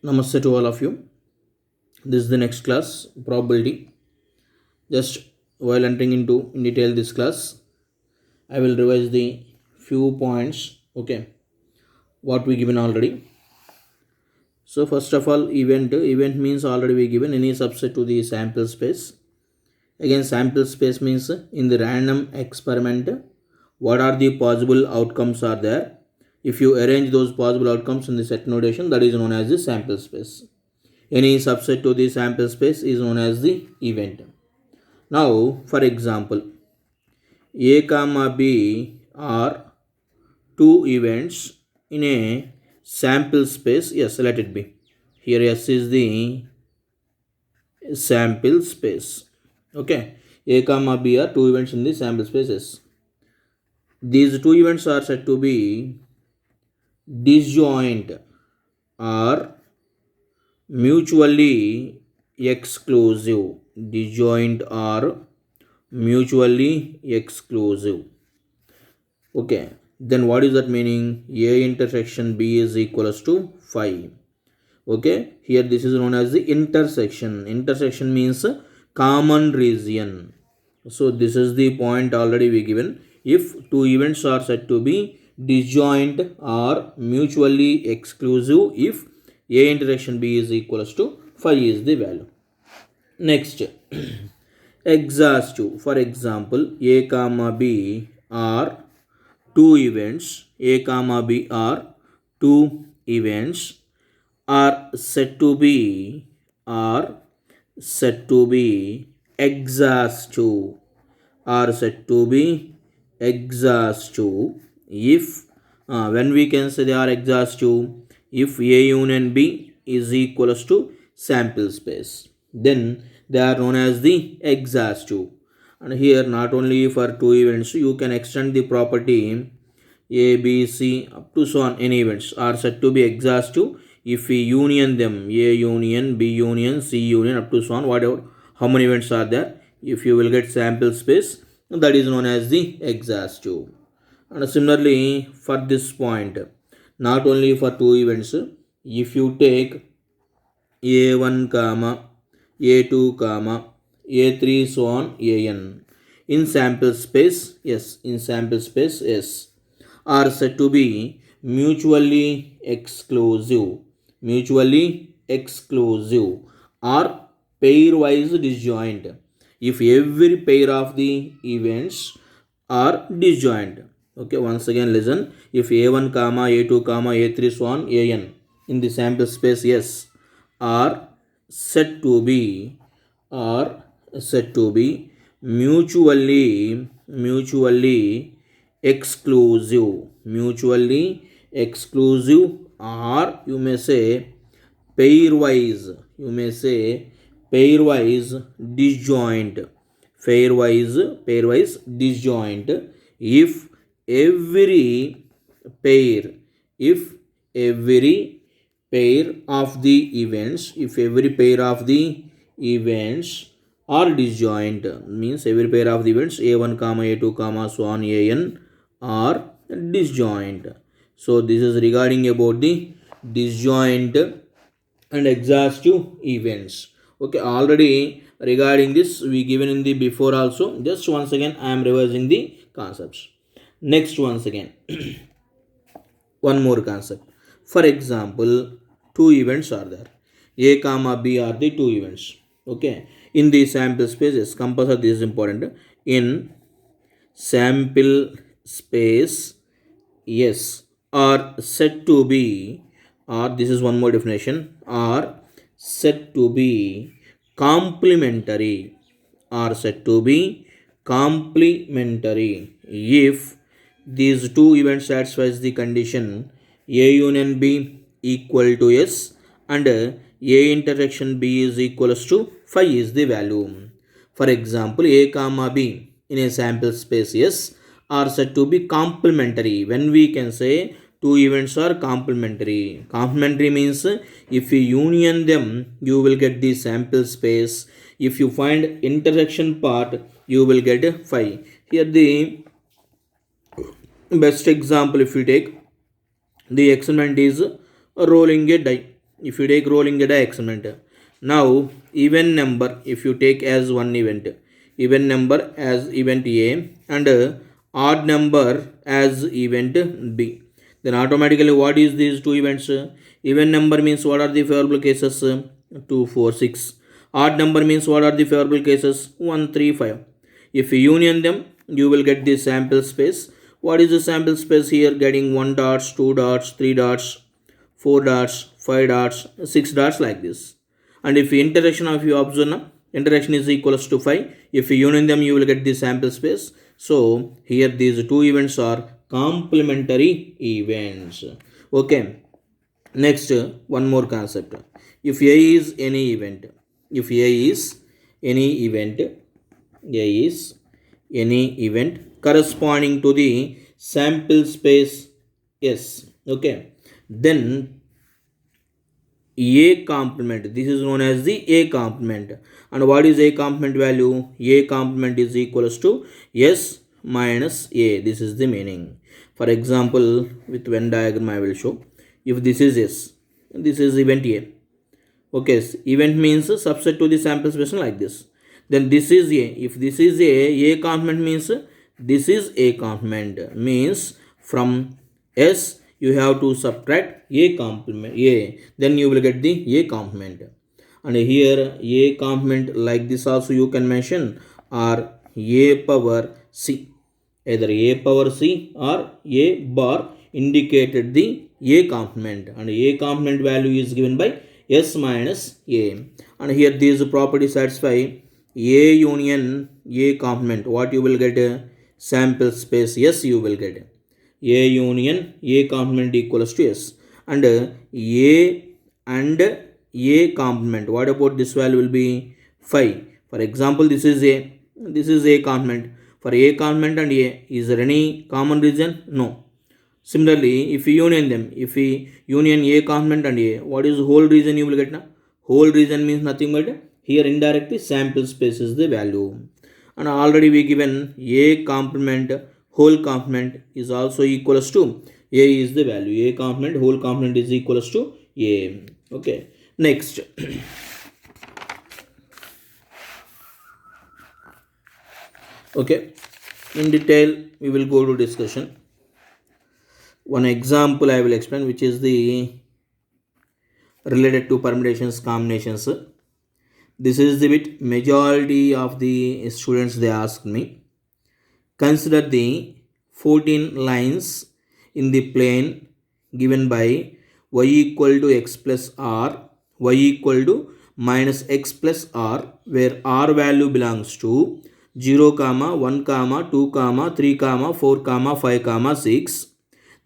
Namaste to all of you. This is the next class, probability. Just while entering into in detail this class, I will revise the few points. Okay, what we given already. So first of all, event means already we given any subset to the sample space. Again, sample space means in the random experiment, what are the possible outcomes are there. If you arrange those possible outcomes in the set notation, that is known as the sample space. Any subset to the sample space is known as the event. Now, for example, A comma B are two events in a sample space. Yes, let it be. Here S is the sample space. Okay. A comma B are two events in the sample spaces. These two events are said to be disjoint or mutually exclusive. Disjoint or mutually exclusive. Okay, then what is that meaning? A intersection B is equals to phi. Okay, here this is known as the intersection. Intersection means common region. So this is the point already we given. If two events are said to be disjoint or mutually exclusive, if A intersection B is equals to phi is the value. Next, exhaustive. For example, A comma B are two events. A comma B are two events are said to be exhaustive are said to be exhaustive if when we can say they are exhaustive, if A union B is equals to sample space, then they are known as the exhaustive. And here not only for two events, you can extend the property A, B, C up to so on. Any events are said to be exhaustive if we union them, A union, B union, C union up to so on, whatever, how many events are there. If you will get sample space, that is known as the exhaustive. And similarly for this point, not only for two events, if you take A1 comma A2 comma A3 so on AN in sample space, yes, in sample space, yes, are said to be mutually exclusive or pairwise disjoint if every pair of the events are disjoint. Okay, once again listen. If A1 comma A2 comma A3 so on AN in the sample space, yes, are said to be mutually exclusive or you may say pairwise disjoint if every pair of the events are disjoint, means every pair of the events A1 comma A2 comma so on AN are disjoint. So this is regarding about the disjoint and exhaustive events. Okay, already regarding this we given in the before also. Just once again I am revising the concepts. Next, once again one more concept. For example, two events are there. A comma B are the two events. Okay, in the sample spaces, compulsory this is important. In sample space, yes, are said to be, or this is one more definition, are said to be complementary, if these two events satisfies the condition A union B equal to S and A intersection B is equals to phi is the value. For example, A comma B in a sample space S are said to be complementary. When we can say two events are complementary. Complementary means if you union them, you will get the sample space. If you find intersection part, you will get phi. Here the best example, if you take the experiment is rolling a die. if you take rolling data experiment. Now even number, if you take as one event, even number as event A and odd number as event B, then automatically what is these two events? Even number means what are the favorable cases? 2, 4, 6. Odd number means what are the favorable cases? 1, 3, 5. If you union them, you will get the sample space. What is the sample space here? Getting 1 dots, 2 dots, 3 dots, 4 dots, 5 dots, 6 dots, like this. And if interaction of you observe now, interaction is equals to 5. If you union them, you will get the sample space. So here these two events are complementary events. Okay. Next, one more concept. If A is any event, if A is any event, A is any event corresponding to the sample space S, okay, then A complement, this is known as the A complement. And what is A complement value? A complement is equals to S minus A. This is the meaning. For example, with Venn diagram I will show. If this is S, this is event A. Okay, event means subset to the sample space like this. Then this is A. If this is A complement means this is A complement. Means from S you have to subtract A complement A. Then you will get the A complement. And here A complement like this also you can mention, or A power C. Either A power C or A bar indicated the A complement, and A complement value is given by S minus A. And here these properties satisfy A union A complement. What you will get? Sample space S you will get. A union A complement equals to S. And A and A complement, what about this value will be 5. For example, this is A complement. For A complement and A, is there any common region? No. Similarly, if we union them, if we union A complement and A, what is the whole region you will get now? Whole region means nothing but here indirectly sample space is the value. And already we given A complement whole complement is also equals to A is the value. A complement whole complement is equals to A. Okay. Next. Okay. In detail we will go to discussion. One example I will explain, which is the related to permutations, combinations. This is the bit majority of the students they asked me. Consider the 14 lines in the plane given by y equal to x plus r, y equal to minus x plus r, where r value belongs to 0, 1, 2, 3, 4, 5, 6.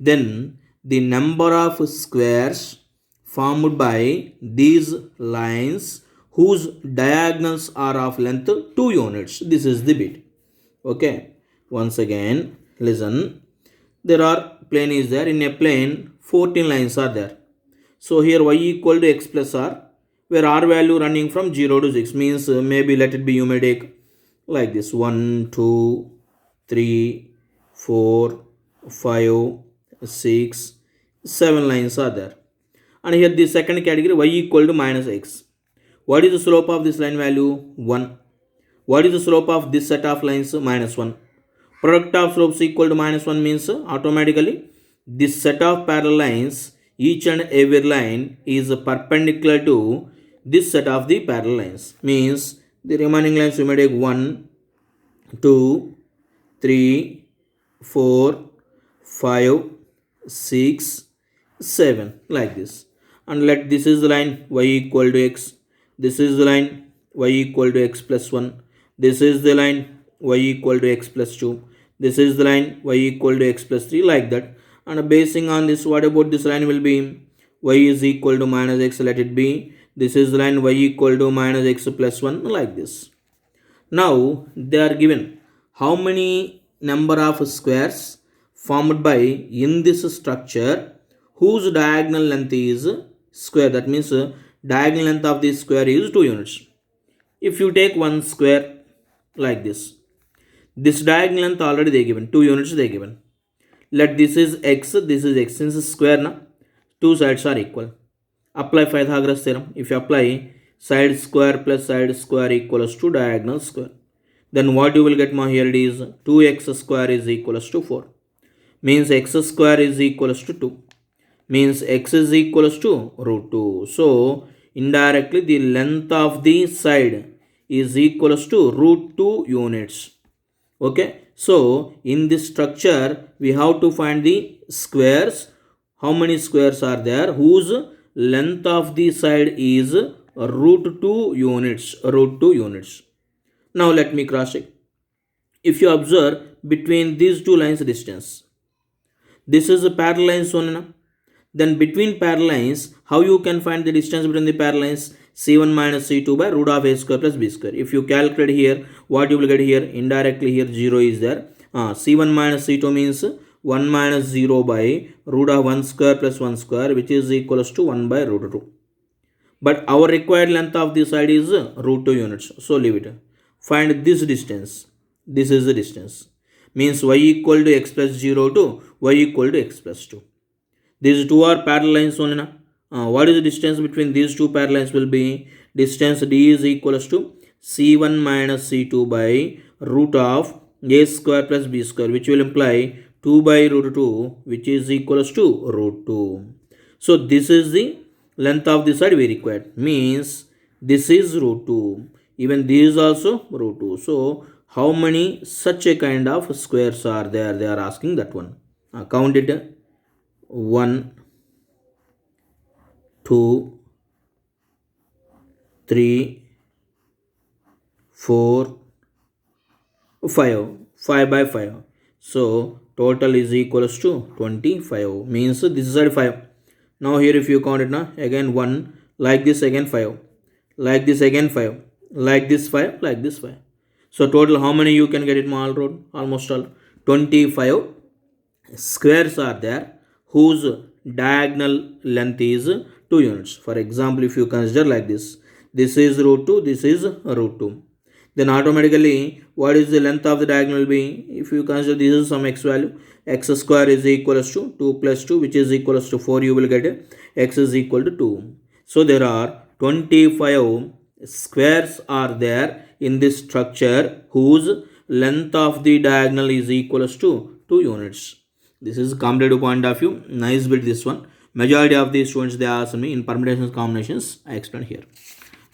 Then the number of squares formed by these lines whose diagonals are of length 2 units. This is the bit. Okay. Once again, listen. There are plane is there. In a plane, 14 lines are there. So here y equal to x plus r, where r value running from 0 to 6 means maybe let it be, you may take like this 1, 2, 3, 4, 5, 6, 7 lines are there. And here the second category y equal to minus x. What is the slope of this line value? 1. What is the slope of this set of lines? Minus 1. Product of slopes equal to minus 1 means automatically this set of parallel lines, each and every line is perpendicular to this set of the parallel lines. Means the remaining lines you may take 1, 2, 3, 4, 5, 6, 7 like this. And let this is the line y equal to x. This is the line y equal to x plus 1. This is the line y equal to x plus 2. This is the line y equal to x plus 3, like that. And basing on this, what about this line will be y is equal to minus x, let it be. This is the line y equal to minus x plus 1, like this. Now they are given how many number of squares formed by in this structure whose diagonal length is square. That means diagonal length of this square is 2 units. If you take one square like this diagonal length already they given 2 units they given. Let this is x, this is x. Since square now, two sides are equal. Apply Pythagoras theorem. If you apply side square plus side square equals to diagonal square, then what you will get here it is 2x square is equals to 4. Means x square is equals to 2. Means x is equals to root 2. So indirectly the length of the side is equals to root 2 units. Okay, so in this structure we have to find the squares. How many squares are there whose length of the side is root 2 units? Root 2 units. Now let me cross check. If you observe between these two lines distance, this is a parallel lines only now. Then between parallel lines, how you can find the distance between the parallel lines? C1 minus C2 by root of a square plus b square. If you calculate here, what you will get here? Indirectly here 0 is there. C1 minus C2 means 1 minus 0 by root of 1 square plus 1 square, which is equals to 1 by root 2. But our required length of this side is root 2 units. So leave it. Find this distance. This is the distance. Means y equal to x plus 0 to y equal to x plus 2. These two are parallel lines only now. What is the distance between these two parallel lines will be? Distance d is equals to c1 minus c2 by root of a square plus b square, which will imply 2 by root 2, which is equals to root 2. So this is the length of the side we required. Means this is root 2. Even this is also root 2. So how many such a kind of squares are there? They are asking that one. Count it. 1, 2, 3, 4, 5. 5 by 5. So total is equals to 25. Means this is 5. Now here if you count it now, again 1, like this again 5, like this again 5, like this 5, like this 5. So total how many you can get it all road? Almost all 25 squares are there whose diagonal length is 2 units. For example, if you consider like this, this is root 2, this is root 2. Then automatically what is the length of the diagonal be? If you consider this is some x value, x square is equals to 2 plus 2, which is equals to 4, you will get it. X is equal to 2. So there are 25 squares are there in this structure whose length of the diagonal is equals to 2 units. This is competitive point of view. Nice bit this one. Majority of the students they ask me in permutations combinations. I explain here.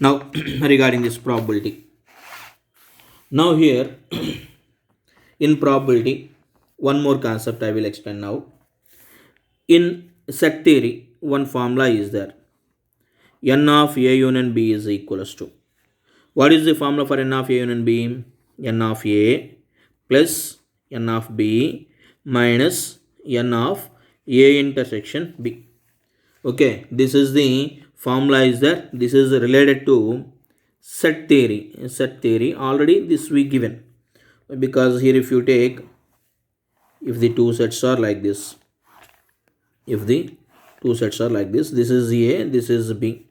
Now regarding this probability. Now here in probability, one more concept I will explain now. In set theory, one formula is there. N of A union B is equals to. What is the formula for N of A union B? N of A plus N of B minus N of A intersection B. Okay, this is the formula is there. This is related to set theory. Set theory already this we given, because here if you take, if the two sets are like this, if the two sets are like this is A, this is B.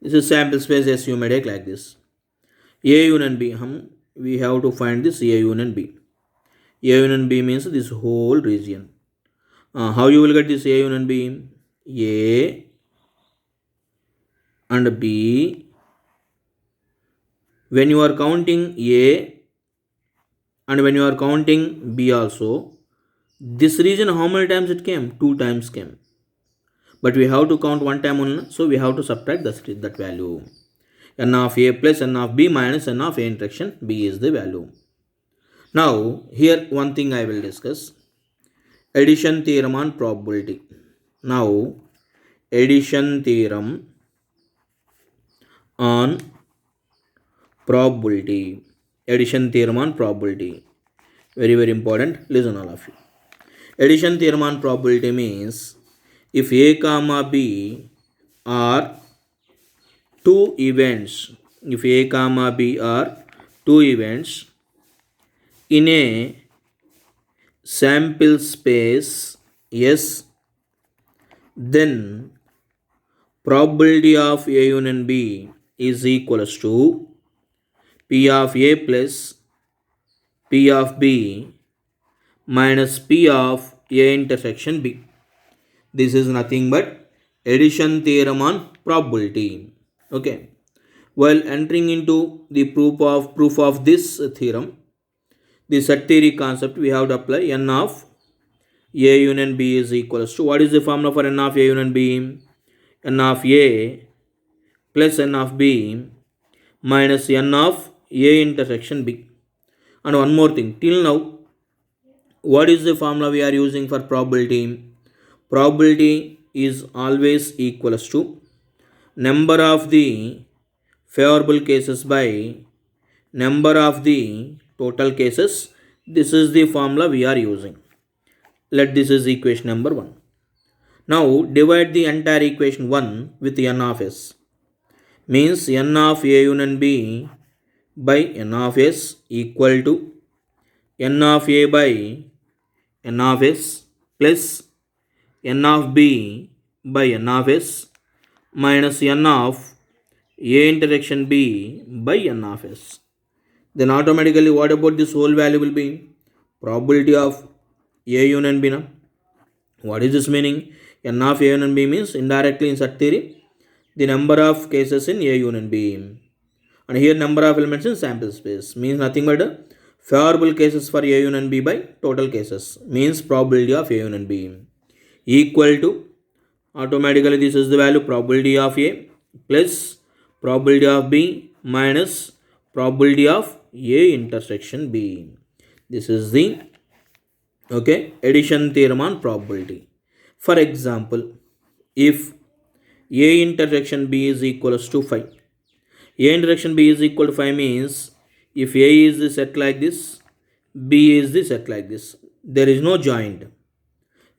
This is sample space as you may take like this. A union B, we have to find this A union B. A union B means this whole region. How you will get this A union B? A and B. When you are counting A and when you are counting B also, this region how many times it came? 2 times came. But we have to count 1 time only, so we have to subtract that value. N of A plus N of B minus N of A intersection B is the value. Now here one thing I will discuss. Addition theorem on probability. Now addition theorem on probability. Addition theorem on probability. Very important. Listen all of you. Addition theorem on probability means if A comma B are two events, if A comma B are two events in a sample space S, then probability of A union B is equals to P of A plus P of B minus P of A intersection B. This is nothing but addition theorem on probability. Okay. While entering into the proof of this theorem, the set theory concept, we have to apply n of a union b is equals to, what is the formula for n of a union b? N of a plus n of b minus n of a intersection b. And one more thing, till now, what is the formula we are using for probability? Probability is always equals to number of the favorable cases by number of the total cases. This is the formula we are using. Let this is equation number 1. Now divide the entire equation 1 with n of s. Means n of a union b by n of s equal to n of a by n of s plus n of b by n of s minus n of a intersection b by n of s. Then automatically what about this whole value will be? Probability of a union b. Now, what is this meaning? N of a union b means indirectly in set theory the number of cases in a union b. And here number of elements in sample space means nothing but favorable cases for a union b by total cases means probability of a union b equal to, automatically this is the value, probability of a plus probability of b minus probability of a intersection b. This is the addition theorem on probability. For example, if a intersection b is equals to 5, a intersection b is equal to 5 means if a is the set like this, b is the set like this, there is no joint.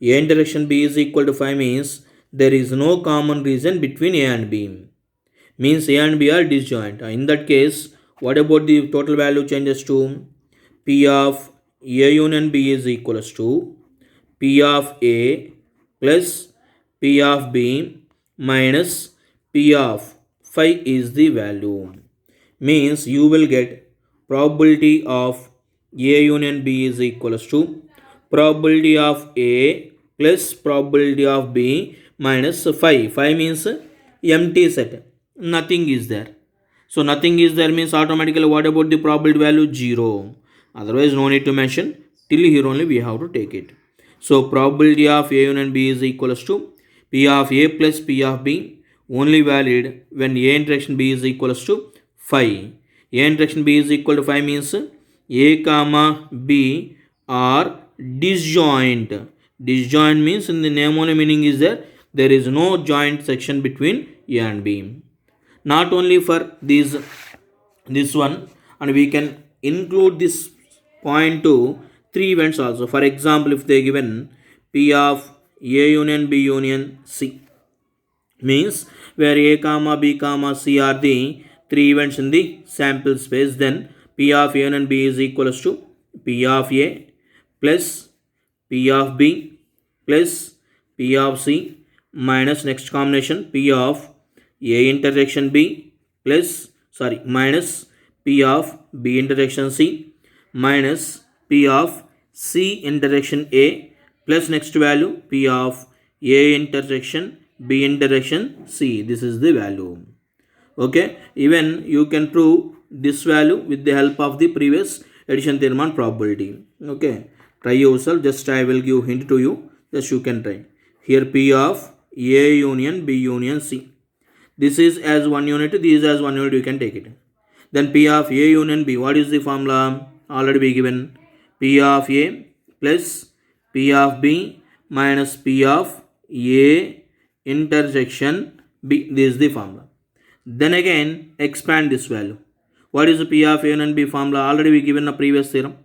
A intersection b is equal to 5 means there is no common region between a and b, means a and b are disjoint. In that case, what about the total value changes to p of a union b is equals to p of a plus p of b minus p of 5 is the value. Means you will get probability of a union b is equals to probability of a plus probability of b minus 5. 5 means empty set, nothing is there. So nothing is there means automatically what about the probability value? 0. Otherwise no need to mention, till here only we have to take it. So probability of a union b is equals to p of a plus p of b, only valid when a intersection b is equals to 5. A intersection b is equal to 5 means a comma b are disjoint. Disjoint means in the name only meaning is there is no joint section between a and b. Not only for this one, and we can include this point to 3 events also. For example, if they given p of a union b union c, means where a comma b comma c are the 3 events in the sample space, then p of a union b is equals to p of a plus p of b plus p of c minus next combination p of a intersection b minus p of b intersection c minus p of c intersection a plus next value p of a intersection b intersection c. This is the value. Even you can prove this value with the help of the previous addition theorem on probability. Try yourself. Just I will give hint to you. Just you can try. Here p of a union b union c. This is as one unit, this is as one unit, you can take it. Then p of a union b, what is the formula? Already be given. P of a plus p of b minus p of a intersection b. This is the formula. Then again expand this value. What is the p of a union b formula? Already we given a previous theorem.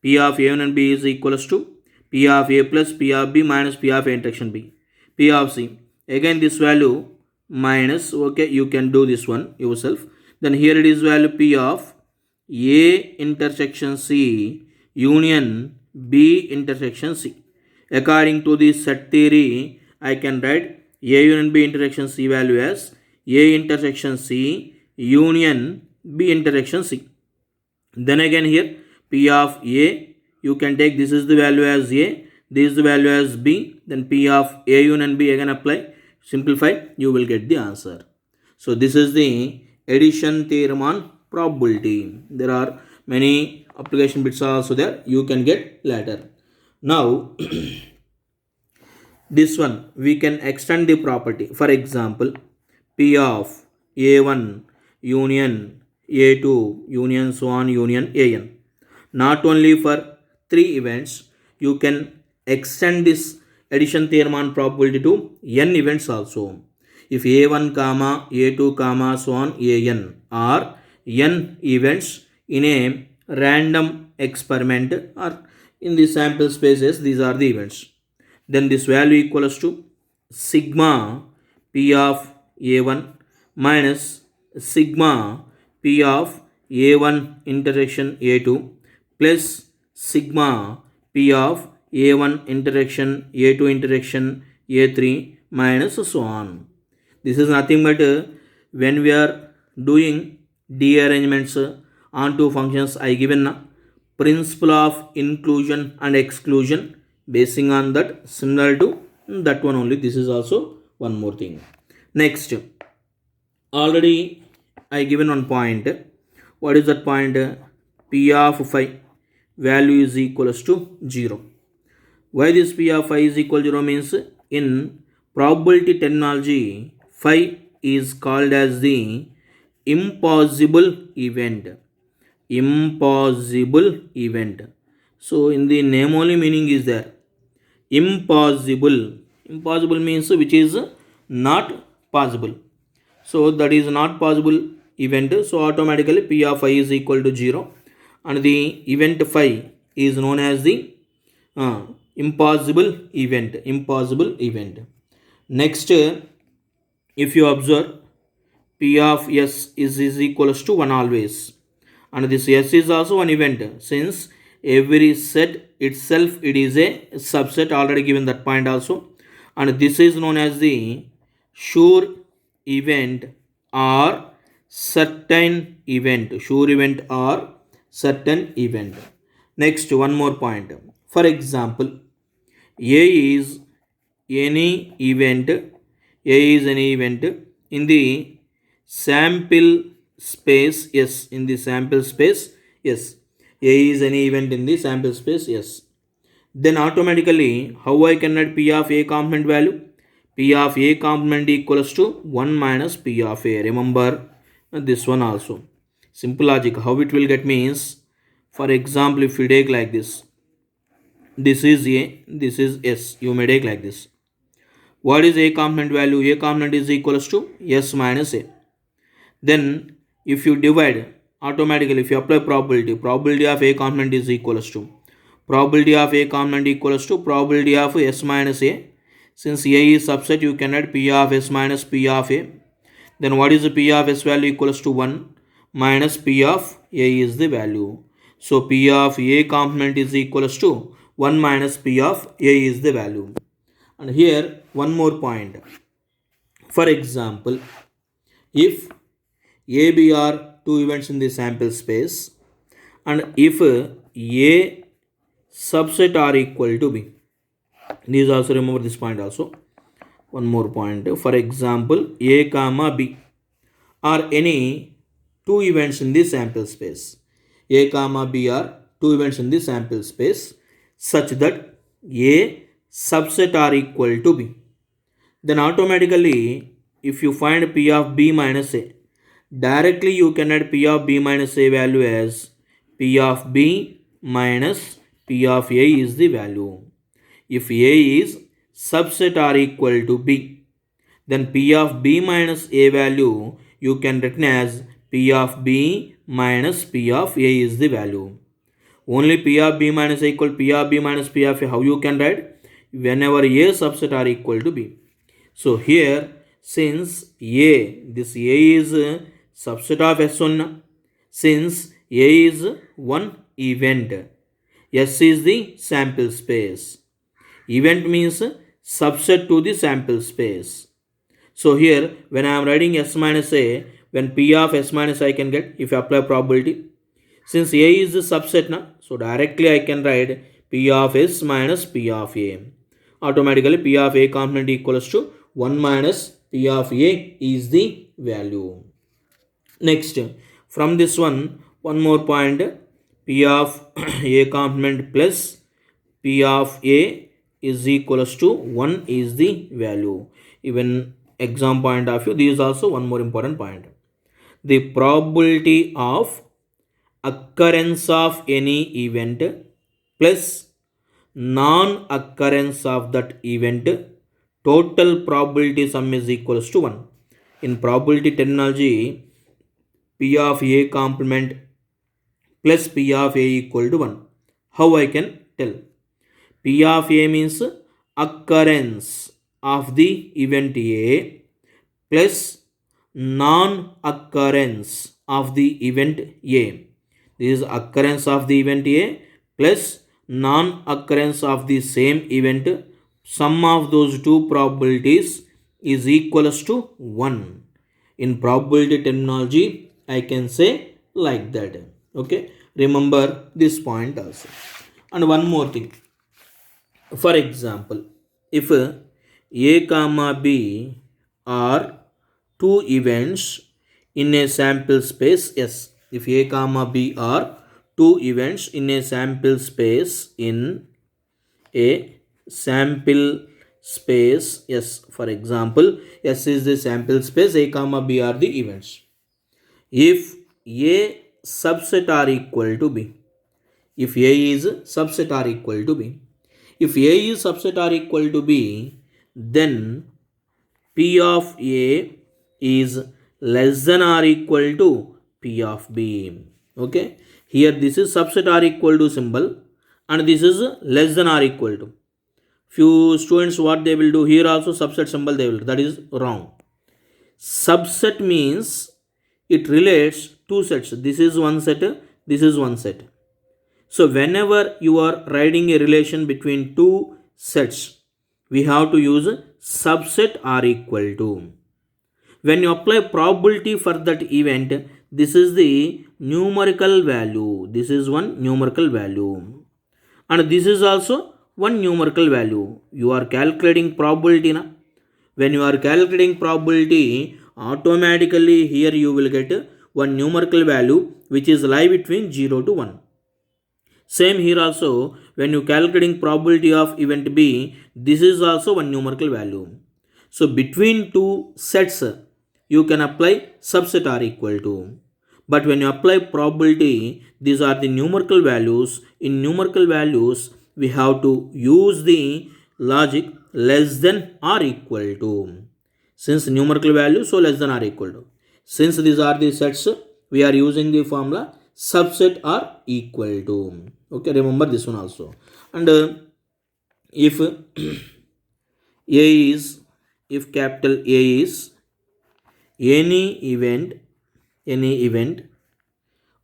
P of a union b is equals to p of a plus p of b minus p of a intersection b. P of c. Again this value minus, you can do this one yourself. Then here it is value p of a intersection c union b intersection c. According to the set theory, I can write a union b intersection c value as a intersection c union b intersection c. Then again here p of a, you can take this is the value as a, this is the value as b, then p of a union b again apply, simplify, you will get the answer. So this is the addition theorem on probability. There are many application bits are also there, you can get later. Now this one we can extend the property. For example, P of A1 union A2 union so on union AN. Not only for 3 events, you can extend this addition theorem on probability to n events also. If A1 comma A2 comma so on AN are n events in a random experiment or in the sample spaces, these are the events, then this value equals to sigma P of A1 minus sigma P of A1 intersection A2 plus sigma P of A1 intersection A2 intersection A3 minus so on. This is nothing but when we are doing dearrangements on two functions, I given principle of inclusion and exclusion. Basing on that, similar to that one only, this is also one more thing. Next, already I given one point. What is that point? P of phi value is equals to 0. Why this P of phi is equal to 0 means, in probability terminology, phi is called as the impossible event. Impossible event. So in the name only meaning is there. Impossible. Impossible means which is not possible. So that is not possible event. So automatically P of phi is equal to 0. And the event phi is known as the impossible event. Impossible event. Next, if you observe, P of S is equals to 1 always. And this S is also one event, since every set itself it is a subset, already given that point also. And this is known as the sure event or certain event. Sure event or certain event. Next, one more point. For example, A is any event. A is any event in the sample space S. In the sample space S. A is any event in the sample space S. Then automatically, how I can write P of A complement value? P of A complement equals to 1 minus P of A. Remember this one also. Simple logic. How it will get means, for example, if you take like this. This is A, this is S. You may take like this. What is A complement value? A complement is equals to S minus A. Then if you divide, automatically if you apply probability of A complement is equals to probability of A complement equals to probability of S minus A. Since A is subset, you can add P of S minus P of A. Then what is the P of S value equals to 1 minus P of A is the value. So P of A complement is equals to 1 minus P of A is the value. And here one more point. For example, if A, B are two events in the sample space, and if A subset are equal to B. These also, remember this point also. One more point. For example, A comma B are any two events in the sample space. A comma B are two events in the sample space such that A subset are equal to B. Then automatically, if you find P of B minus A, directly you can add P of B minus A value as P of B minus P of A is the value. If A is subset are equal to B, then P of B minus A value you can written as P of B minus P of A is the value. Only P of B minus A equal P of B minus P of A. How you can write? Whenever A subset are equal to B. So here, since this A is subset of S1, since A is one event, S is the sample space. Event means subset to the sample space. So here, when I am writing S minus A, when P of S minus I can get, if I apply probability. Since A is the subset, so directly I can write P of S minus P of A. Automatically P of A complement equals to 1 minus P of A is the value. Next, from this one more point, P of A complement plus P of A is equals to 1 is the value. Even exam point of view, this is also one more important point. The probability of occurrence of any event plus non-occurrence of that event, total probability sum is equals to 1. In probability terminology, P of A complement plus P of A equal to 1. How I can tell? P of A means occurrence of the event A plus non-occurrence of the event A. This is occurrence of the event A plus non-occurrence of the same event. Sum of those two probabilities is equals to 1. In probability terminology, I can say like that. Okay, remember this point also. And one more thing. For example, if A comma B are two events in a sample space S. If A comma B are two events in a sample space in a sample space S. For example, S is the sample space, A comma B are the events. If A subset are equal to B. If A is subset are equal to B. If A is subset are equal to B, then P of A is less than or equal to P of B. Okay. Here this is subset are equal to symbol and this is less than or equal to. Few students what they will do, here also subset symbol they will do. That is wrong. Subset means it relates two sets. This is one set, this is one set. So whenever you are writing a relation between two sets, we have to use subset are equal to. When you apply probability for that event, this is the numerical value. This is one numerical value. And this is also one numerical value. You are calculating probability. Na? When you are calculating probability, automatically here you will get one numerical value which is lie between 0 to 1. Same here also, when you calculating probability of event B, this is also one numerical value. So between two sets, you can apply subset are equal to. But when you apply probability, these are the numerical values. In numerical values, we have to use the logic less than or equal to. Since numerical value, so less than or equal to. Since these are the sets, we are using the formula subset are equal to. Okay, remember this one also. And if if capital A is any event,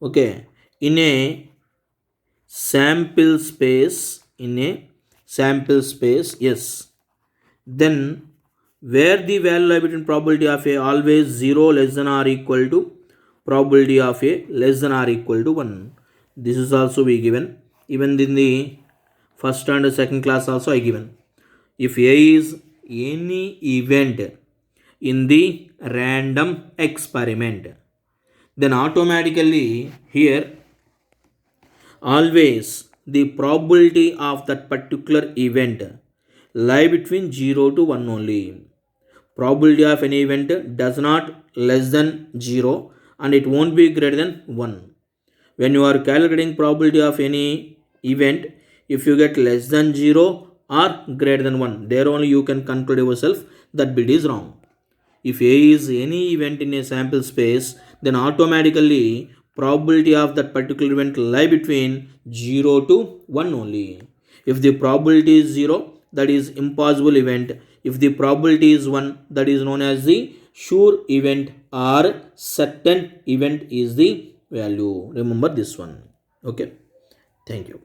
okay, in a sample space, yes, then where the value lie between probability of A always 0 less than or equal to probability of A less than or equal to 1. This is also we given. Even in the first and second class also I given. If A is any event in the random experiment, then automatically here always the probability of that particular event lie between 0 to 1 only. Probability of any event does not less than 0 and it won't be greater than 1. When you are calculating probability of any event, if you get less than 0 or greater than 1, there only you can conclude yourself that bit is wrong. If A is any event in a sample space, then automatically probability of that particular event lie between 0 to 1 only. If the probability is 0, that is impossible event. If the probability is 1, that is known as the sure event or certain event is the value. Remember this one. Okay. Thank you.